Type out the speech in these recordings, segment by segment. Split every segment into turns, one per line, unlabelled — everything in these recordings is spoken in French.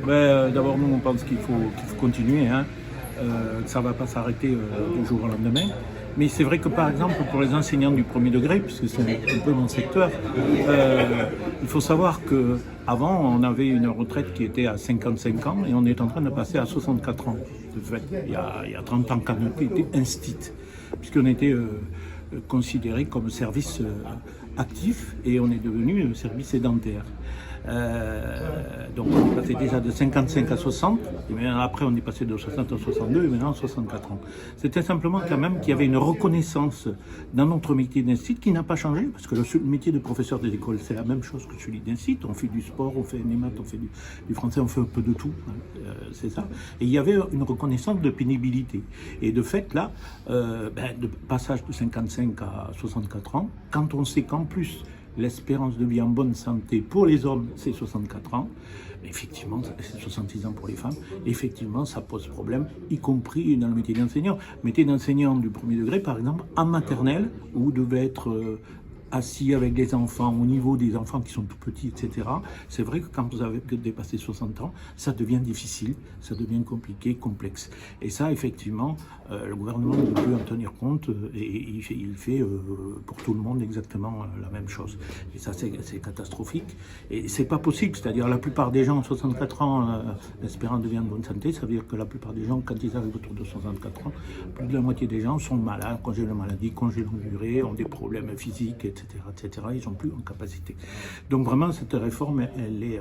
D'abord, nous, on pense qu'il faut continuer, hein, que ça ne va pas s'arrêter du jour au lendemain. Mais c'est vrai que, par exemple, pour les enseignants du premier degré, puisque c'est un peu mon secteur, il faut savoir qu'avant, on avait une retraite qui était à 55 ans et on est en train de passer à 64 ans. De fait, il y a 30 ans, quand on était instit, puisqu'on était considéré comme service actif et on est devenu service sédentaire. Donc on est passé déjà de 55 à 60, et maintenant après on est passé de 60 à 62 et maintenant 64 ans. C'était simplement quand même qu'il y avait une reconnaissance dans notre métier d'instit qui n'a pas changé, parce que le métier de professeur des écoles c'est la même chose que celui d'instit, on fait du sport, on fait des maths, on fait du français, on fait un peu de tout, hein, c'est ça. Et il y avait une reconnaissance de pénibilité. Et de fait là, de passage de 55 à 64 ans, quand on sait qu'en plus l'espérance de vie en bonne santé pour les hommes, c'est 64 ans. Effectivement, c'est 66 ans pour les femmes. Effectivement, ça pose problème, y compris dans le métier d'enseignant. Métier d'enseignant du premier degré, par exemple, en maternelle, où vous devez être assis avec des enfants, au niveau des enfants qui sont tout petits, etc. C'est vrai que quand vous avez dépassé 60 ans, ça devient difficile, ça devient compliqué, complexe. Et ça, effectivement, le gouvernement ne peut en tenir compte et il fait pour tout le monde exactement la même chose. Et ça, c'est catastrophique. Et c'est pas possible, c'est-à-dire la plupart des gens, 64 ans, l'espérance de vie en bonne santé, ça veut dire que la plupart des gens, quand ils arrivent autour de 64 ans, plus de la moitié des gens sont malades, congé de maladie, congé longue durée, ont des problèmes physiques, etc. Ils sont plus en capacité. Donc vraiment, cette réforme, elle est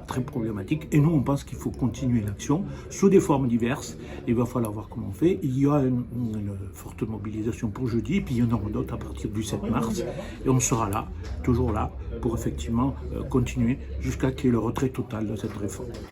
très problématique. Et nous, on pense qu'il faut continuer l'action sous des formes diverses. Il va falloir voir comment on fait. Il y a une forte mobilisation pour jeudi, et puis il y en aura d'autres à partir du 7 mars. Et on sera là, toujours là, pour effectivement continuer jusqu'à qu'il y ait le retrait total de cette réforme.